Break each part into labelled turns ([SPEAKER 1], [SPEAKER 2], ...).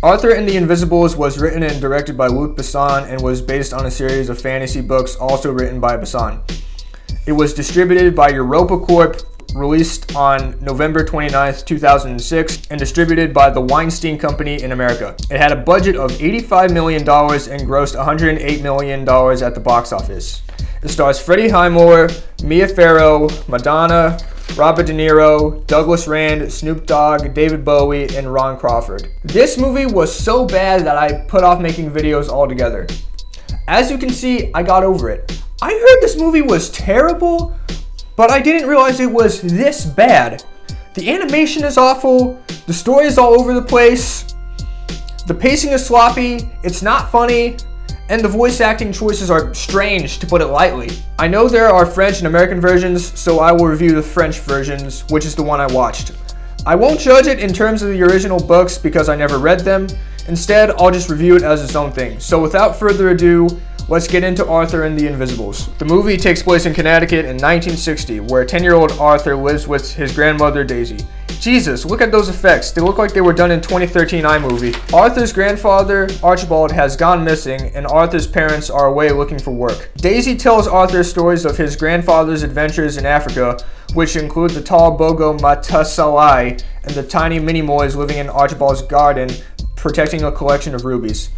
[SPEAKER 1] Arthur and the Invisibles was written and directed by Luc Besson and was based on a series of fantasy books also written by Besson. It was distributed by Europa Corp, released on November 29, 2006, and distributed by the Weinstein Company in America. It had a budget of $85 million and grossed $108 million at the box office. It stars Freddie Highmore, Mia Farrow, Madonna, Robert De Niro, Douglas Rand, Snoop Dogg, David Bowie, and Ron Crawford. This movie was so bad that I put off making videos altogether. As you can see, I got over it. I heard this movie was terrible, but I didn't realize it was this bad. The animation is awful, the story is all over the place, the pacing is sloppy, it's not funny, and the voice acting choices are strange, to put it lightly. I know there are French and American versions, so I will review the French versions, which is the one I watched. I won't judge it in terms of the original books because I never read them. Instead, I'll just review it as its own thing. So without further ado, let's get into Arthur and the Invisibles. The movie takes place in Connecticut in 1960, where 10-year-old Arthur lives with his grandmother Daisy. Jesus, look at those effects. They look like they were done in 2013 iMovie. Arthur's grandfather, Archibald, has gone missing, and Arthur's parents are away looking for work. Daisy tells Arthur stories of his grandfather's adventures in Africa, which include the tall Bogo Matasalai and the tiny Minimoys living in Archibald's garden, protecting a collection of rubies.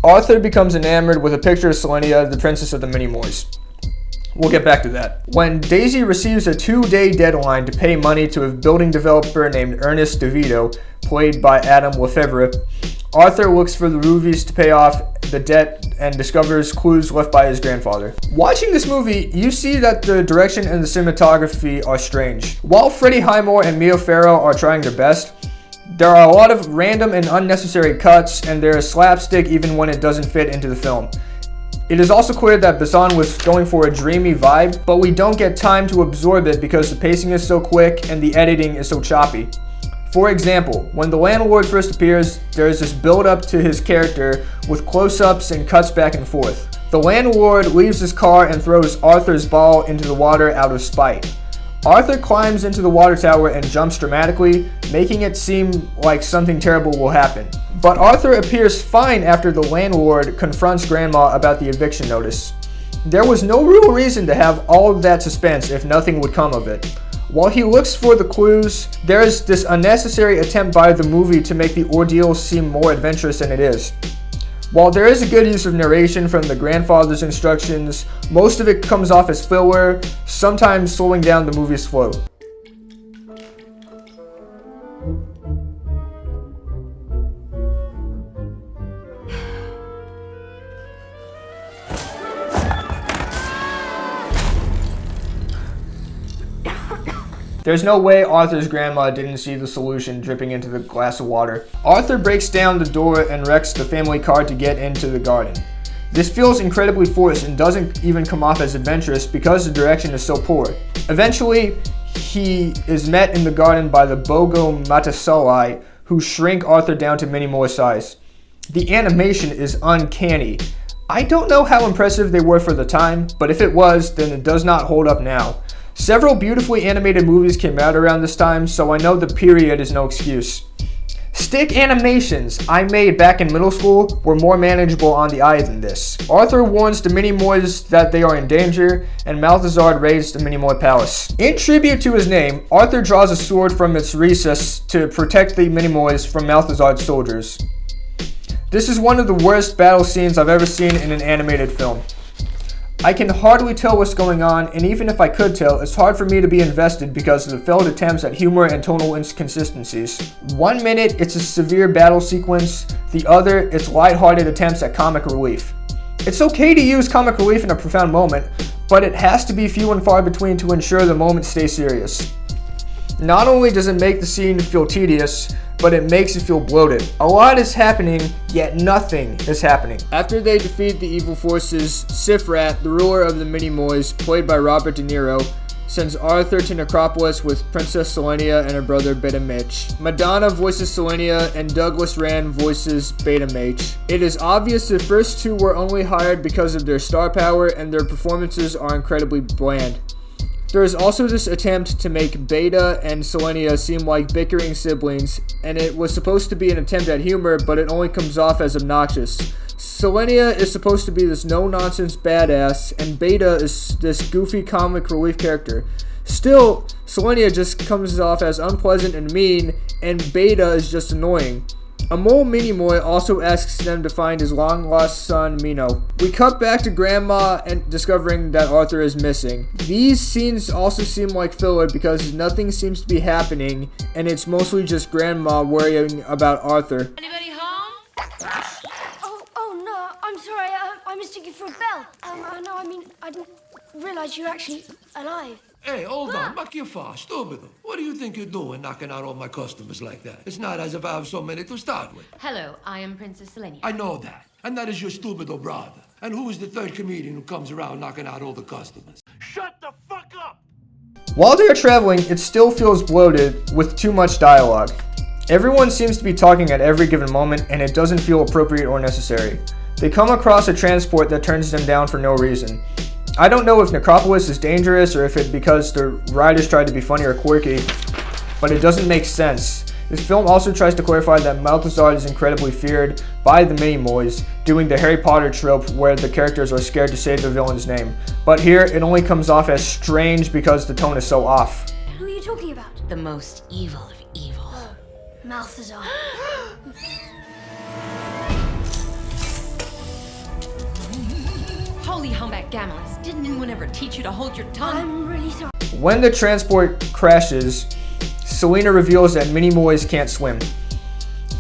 [SPEAKER 1] Arthur becomes enamored with a picture of Selenia, the princess of the Minimoys. We'll get back to that. When Daisy receives a 2-day deadline to pay money to a building developer named Ernest DeVito, played by Adam Lefevre, Arthur looks for the rubies to pay off the debt and discovers clues left by his grandfather. Watching this movie, you see that the direction and the cinematography are strange. While Freddie Highmore and Mia Farrow are trying their best, there are a lot of random and unnecessary cuts, and there is slapstick even when it doesn't fit into the film. It is also clear that Besson was going for a dreamy vibe, but we don't get time to absorb it because the pacing is so quick and the editing is so choppy. For example, when the landlord first appears, there is this build-up to his character with close-ups and cuts back and forth. The landlord leaves his car and throws Arthur's ball into the water out of spite. Arthur climbs into the water tower and jumps dramatically, making it seem like something terrible will happen. But Arthur appears fine after the landlord confronts Grandma about the eviction notice. There was no real reason to have all of that suspense if nothing would come of it. While he looks for the clues, there is this unnecessary attempt by the movie to make the ordeal seem more adventurous than it is. While there is a good use of narration from the grandfather's instructions, most of it comes off as filler, sometimes slowing down the movie's flow. There's no way Arthur's grandma didn't see the solution dripping into the glass of water. Arthur breaks down the door and wrecks the family car to get into the garden. This feels incredibly forced and doesn't even come off as adventurous because the direction is so poor. Eventually, he is met in the garden by the Bogo Matasalai, who shrink Arthur down to Minimoy size. The animation is uncanny. I don't know how impressive they were for the time, but if it was, then it does not hold up now. Several beautifully animated movies came out around this time, so I know the period is no excuse. Stick animations I made back in middle school were more manageable on the eye than this. Arthur warns the Minimoys that they are in danger, and Malthazard raids the Minimoy palace. In tribute to his name, Arthur draws a sword from its recess to protect the Minimoys from Malthazard's soldiers. This is one of the worst battle scenes I've ever seen in an animated film. I can hardly tell what's going on, and even if I could tell, it's hard for me to be invested because of the failed attempts at humor and tonal inconsistencies. 1 minute, it's a severe battle sequence. The other, it's lighthearted attempts at comic relief. It's okay to use comic relief in a profound moment, but it has to be few and far between to ensure the moment stays serious. Not only does it make the scene feel tedious, but it makes it feel bloated. A lot is happening, yet nothing is happening. After they defeat the evil forces, Sifrat, the ruler of the Minimoys, played by Robert De Niro, sends Arthur to Necropolis with Princess Selenia and her brother Beta Mitch. Madonna voices Selenia and Douglas Rand voices Beta Mage. It is obvious the first two were only hired because of their star power and their performances are incredibly bland. There is also this attempt to make Beta and Selenia seem like bickering siblings, and it was supposed to be an attempt at humor, but it only comes off as obnoxious. Selenia is supposed to be this no-nonsense badass, and Beta is this goofy comic relief character. Still, Selenia just comes off as unpleasant and mean, and Beta is just annoying. A mole Minimoy also asks them to find his long-lost son, Mino. We cut back to Grandma and discovering that Arthur is missing. These scenes also seem like filler because nothing seems to be happening, and it's mostly just Grandma worrying about Arthur.
[SPEAKER 2] Anybody home?
[SPEAKER 3] Oh no, I'm sorry, I mistook you for a bell. No, I didn't realize you were actually alive.
[SPEAKER 4] Hey, hold on, back your fast, stupid. What do you think you're doing knocking out all my customers like that? It's not as if I have so many to start with.
[SPEAKER 2] Hello, I am Princess Selenia.
[SPEAKER 4] I know that. And that is your stupido brother. And who is the third comedian who comes around knocking out all the customers? Shut the fuck up!
[SPEAKER 1] While they are traveling, it still feels bloated with too much dialogue. Everyone seems to be talking at every given moment, and it doesn't feel appropriate or necessary. They come across a transport that turns them down for no reason. I don't know if Necropolis is dangerous or if it's because the writers tried to be funny or quirky, but it doesn't make sense. This film also tries to clarify that Malthazard is incredibly feared by the Minimoys, doing the Harry Potter trope where the characters are scared to say the villain's name. But here, it only comes off as strange because the tone is so off.
[SPEAKER 3] Who are you talking about?
[SPEAKER 2] The most evil of evil.
[SPEAKER 3] Oh, Malthazar.
[SPEAKER 2] Holy humbug Gamulus, didn't anyone ever teach you to hold your tongue?
[SPEAKER 3] I'm really sorry.
[SPEAKER 1] When the transport crashes, Selena reveals that Minimoys can't swim.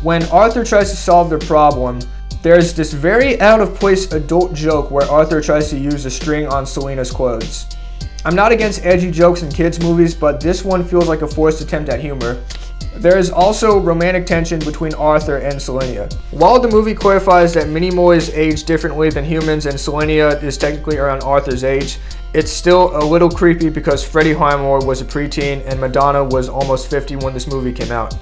[SPEAKER 1] When Arthur tries to solve their problem, there's this very out-of-place adult joke where Arthur tries to use a string on Selena's clothes. I'm not against edgy jokes in kids' movies, but this one feels like a forced attempt at humor. There is also romantic tension between Arthur and Selenia. While the movie clarifies that Minimoys age differently than humans and Selenia is technically around Arthur's age, it's still a little creepy because Freddie Highmore was a preteen and Madonna was almost 50 when this movie came out.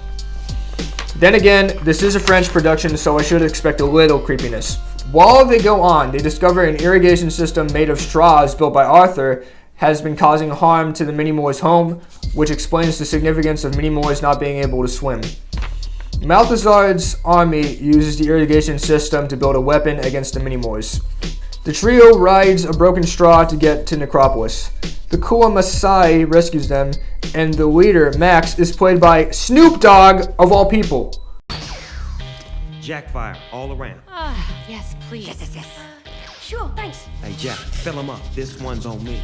[SPEAKER 1] Then again, this is a French production, so I should expect a little creepiness. While they go on, they discover an irrigation system made of straws built by Arthur has been causing harm to the Minimoys' home, which explains the significance of Minimoys not being able to swim. Malthazard's army uses the irrigation system to build a weapon against the Minimoys. The trio rides a broken straw to get to Necropolis. The Kula Masai rescues them, and the leader, Max, is played by Snoop Dogg, of all people.
[SPEAKER 5] Jackfire all around.
[SPEAKER 2] Yes, please. Yes.
[SPEAKER 3] Sure, thanks.
[SPEAKER 5] Hey, Jack, fill them up. This one's on me.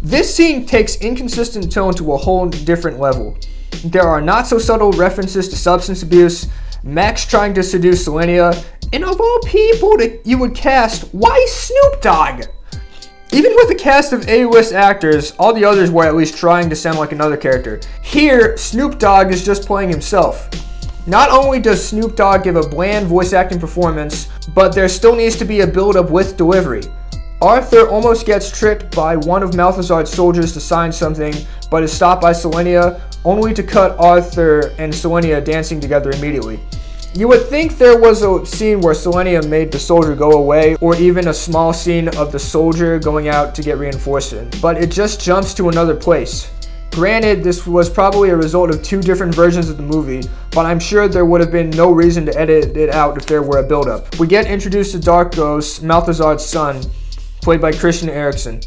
[SPEAKER 1] This scene takes inconsistent tone to a whole different level. There are not so subtle references to substance abuse, Max trying to seduce Selenia, and of all people that you would cast, why Snoop Dogg? Even with a cast of A-list actors, all the others were at least trying to sound like another character. Here, Snoop Dogg is just playing himself. Not only does Snoop Dogg give a bland voice acting performance, but there still needs to be a build-up with delivery. Arthur almost gets tricked by one of Malthazard's soldiers to sign something, but is stopped by Selenia, only to cut Arthur and Selenia dancing together immediately. You would think there was a scene where Selenia made the soldier go away, or even a small scene of the soldier going out to get reinforcements, but it just jumps to another place. Granted, this was probably a result of two different versions of the movie, but I'm sure there would have been no reason to edit it out if there were a build-up. We get introduced to Darkos, Malthazard's son, played by Christian Eriksen.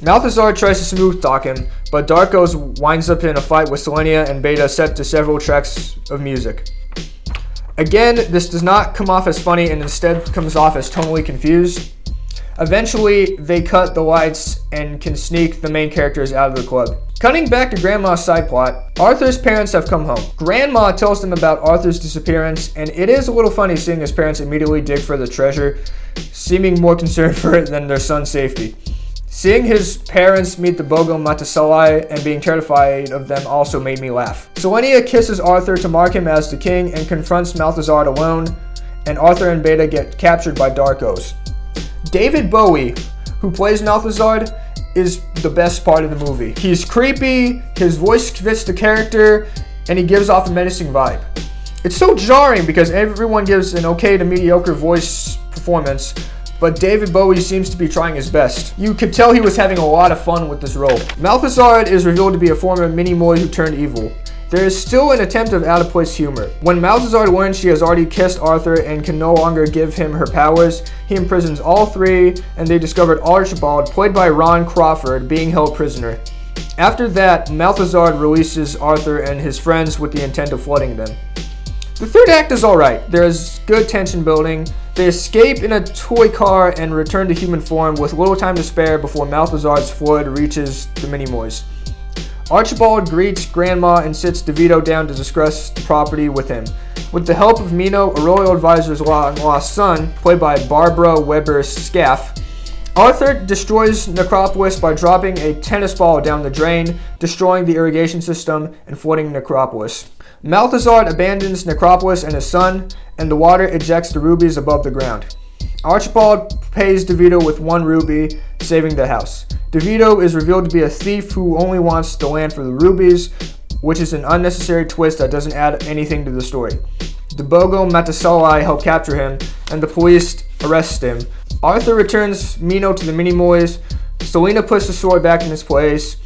[SPEAKER 1] Malthazard tries to smooth talk him, but Darkos winds up in a fight with Selenia and Beta set to several tracks of music. Again, this does not come off as funny and instead comes off as tonally confused. Eventually, they cut the lights and can sneak the main characters out of the club. Cutting back to Grandma's side plot, Arthur's parents have come home. Grandma tells them about Arthur's disappearance, and it is a little funny seeing his parents immediately dig for the treasure, seeming more concerned for it than their son's safety. Seeing his parents meet the Bogo Matasalai and being terrified of them also made me laugh. Selenia kisses Arthur to mark him as the king and confronts Malthazard alone, and Arthur and Beta get captured by Darkos. David Bowie, who plays Malthazard, is the best part of the movie. He's creepy, his voice fits the character, and he gives off a menacing vibe. It's so jarring because everyone gives an okay to mediocre voice performance, but David Bowie seems to be trying his best. You could tell he was having a lot of fun with this role. Malthazard is revealed to be a former Minimoy who turned evil. There is still an attempt of out-of-place humor. When Malthazard learns she has already kissed Arthur and can no longer give him her powers, he imprisons all three, and they discovered Archibald, played by Ron Crawford, being held prisoner. After that, Malthazard releases Arthur and his friends with the intent of flooding them. The third act is alright. There is good tension building. They escape in a toy car and return to human form with little time to spare before Malthazard's flood reaches the Minimoys. Archibald greets Grandma and sits DeVito down to discuss the property with him. With the help of Mino, a royal advisor's long-lost son, played by Barbara Weber Scaff, Arthur destroys Necropolis by dropping a tennis ball down the drain, destroying the irrigation system and flooding Necropolis. Malthazard abandons Necropolis and his son, and the water ejects the rubies above the ground. Archibald pays DeVito with 1 ruby, saving the house. DeVito is revealed to be a thief who only wants the land for the rubies, which is an unnecessary twist that doesn't add anything to the story. DeBogo Matasali help capture him, and the police arrest him. Arthur returns Mino to the Minimoys, Selena puts the sword back in its place,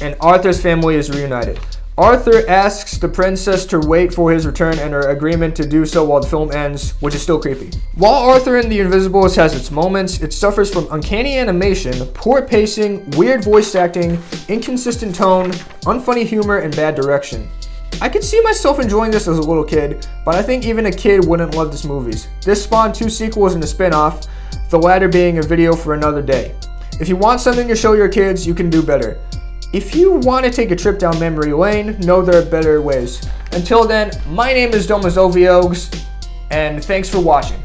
[SPEAKER 1] and Arthur's family is reunited. Arthur asks the princess to wait for his return and her agreement to do so while the film ends, which is still creepy. While Arthur and the Invisibles has its moments, it suffers from uncanny animation, poor pacing, weird voice acting, inconsistent tone, unfunny humor, and bad direction. I could see myself enjoying this as a little kid, but I think even a kid wouldn't love this movie. This spawned 2 sequels and a spin-off, the latter being a video for another day. If you want something to show your kids, you can do better. If you want to take a trip down memory lane, know there are better ways. Until then, my name is DomoReviews, and thanks for watching.